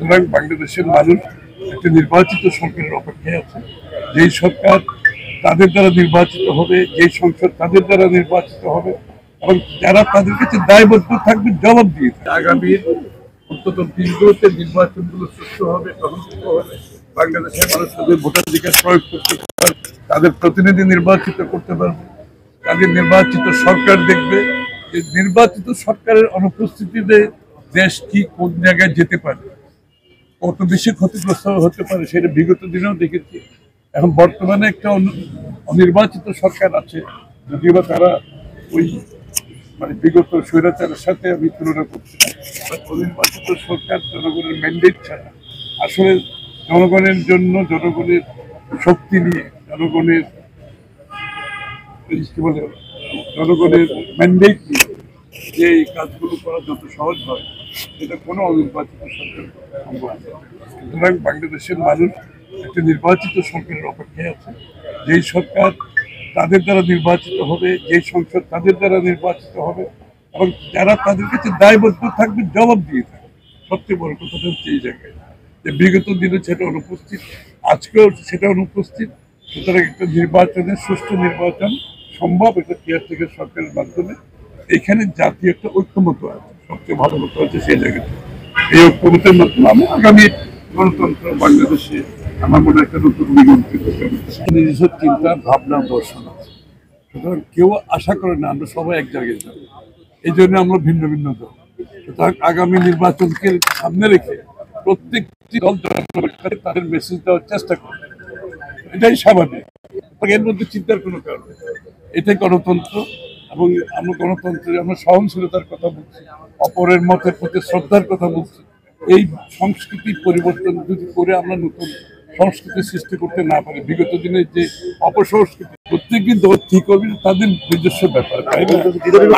সুতরাং বাংলাদেশের মানুষ একটা নির্বাচিত সরকারের অপেক্ষায় আছে। যেই সরকার তাদের দ্বারা নির্বাচিত হবে, যেই সংসদ তাদের দ্বারা নির্বাচিত হবে এবং যারা তাদের কাছে দায়বদ্ধ থাকবে জবাব দিয়ে আগামী অন্তত দিনগুলোতে নির্বাচনগুলো সুষ্ঠু হবে, গ্রহণযোগ্য হবে। বাংলাদেশের মানুষ তাদের ভোটাধিকার প্রয়োগ করতে পারবে, তাদের প্রতিনিধি নির্বাচিত করতে পারবে, তাদের নির্বাচিত সরকার দেখবে। এই নির্বাচিত সরকারের অনুপস্থিতিতে দেশ কি কোন জায়গায় যেতে পারে, কত বেশি ক্ষতিগ্রস্ত হতে পারে সেটা বিগত দিনেও দেখেছি। এখন বর্তমানে একটা অনির্বাচিত সরকার আছে, যদিও বা তারা ওই বিগত স্বৈরাচারের সাথে আমি তুলনা করছি না। অনির্বাচিত সরকার জনগণের ম্যান্ডেট ছাড়া আসলে জনগণের জন্য, জনগণের শক্তি নিয়ে, জনগণের কি বলে জনগণের ম্যান্ডেট নিয়ে যে এই কাজগুলো করা যত সহজ হয় সেটা কোনো অনির্বাচিত সরকার সম্ভব না। সুতরাং বাংলাদেশের মানুষ একটা নির্বাচিত সরকারের অপেক্ষায় আছে। যেই সরকার তাদের দ্বারা নির্বাচিত হবে, যেই সংসদ তাদের দ্বারা নির্বাচিত হবে এবং যারা তাদের কাছে দায়বদ্ধ থাকবে জবাব দিয়ে থাকবে। সবচেয়ে বড় কথাটা হচ্ছে এই জায়গায় যে বিগত দিনে সেটা অনুপস্থিত, আজকেও সেটা অনুপস্থিত। সুতরাং একটা নির্বাচনের সুষ্ঠু নির্বাচন সম্ভব এটা কেয়ারটেকার সরকারের মাধ্যমে। এখানে জাতীয় একটা ঐক্যমত আছে, সবচেয়ে ভালো কথা হচ্ছে সেই জায়গাটা। এই ঐক্যমতের মাধ্যমে আমি আগামী গণতন্ত্র বাংলাদেশে আমার মনে একটা নতুন নিজস্ব চিন্তা ভাবনা দর্শন আছে। সুতরাং কেউ আশা করে না আমরা সবাই এক জায়গায় যাবো, এই জন্য আমরা ভিন্ন ভিন্ন দল। সুতরাং আগামী নির্বাচনকে সামনে রেখে প্রত্যেকটি দল তাদের মেসেজ দেওয়ার চেষ্টা করবে, এটাই স্বাভাবিক। এর মধ্যে চিন্তার কোনো কারণ নেই। এটাই গণতন্ত্র এবং আমরা গণতন্ত্রে আমরা সহনশীলতার কথা বলছি, অপরের মতের প্রতি শ্রদ্ধার কথা বলছি। এই সংস্কৃতি পরিবর্তন যদি করে আমরা নতুন সংস্কৃতি সৃষ্টি করতে না পারি, বিগত দিনের যে অপসংস্কৃতি প্রত্যেকটি দল ঠিক করবে তাদের নিজস্ব ব্যাপার, তাই না?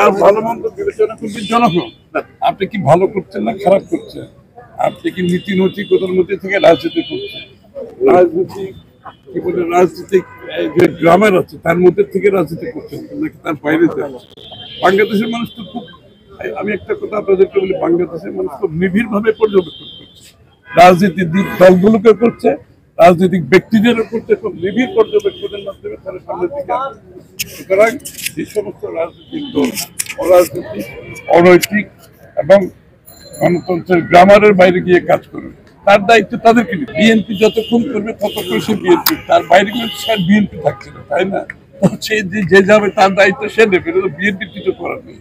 আর ভালো মন্দ বিবেচনা করবে জনগণ। আপনি কি ভালো করছেন না খারাপ করছেন, আপনি কি নীতি নৈতিকতার মধ্যে থেকে রাজনীতি করছেন, রাজনীতি কি বলে রাজনীতিক যে গ্রামের আছে তার মধ্যে থেকে রাজনীতি করছেন নাকি তার বাইরে যাচ্ছে। বাংলাদেশের মানুষ তো খুব, আমি একটা কথা আপনাদেরকে বলি, বাংলাদেশের মানুষ খুব নিবিড় ভাবে পর্যবেক্ষণ করছে, রাজনীতির দিক দলগুলোকে করছে, রাজনৈতিক ব্যক্তিদেরও করছে, খুব নিবিড় পর্যবেক্ষণের মাধ্যমে তারা সামনের দিকে আসছে। সুতরাং যে সমস্ত রাজনৈতিক দল অরাজনৈতিক, অনৈতিক এবং গণতন্ত্রের গ্রামারের বাইরে গিয়ে কাজ করবে তার দায়িত্ব তাদেরকে নিবে। বিএনপি যতক্ষণ করবে ততক্ষণ সে বিএনপি, তার বাইরে গেলে সে বিএনপি থাকছে না, তাই না? তো সে যে যাবে তার দায়িত্ব সে নেবে, বিএনপির কিছু করার নেই।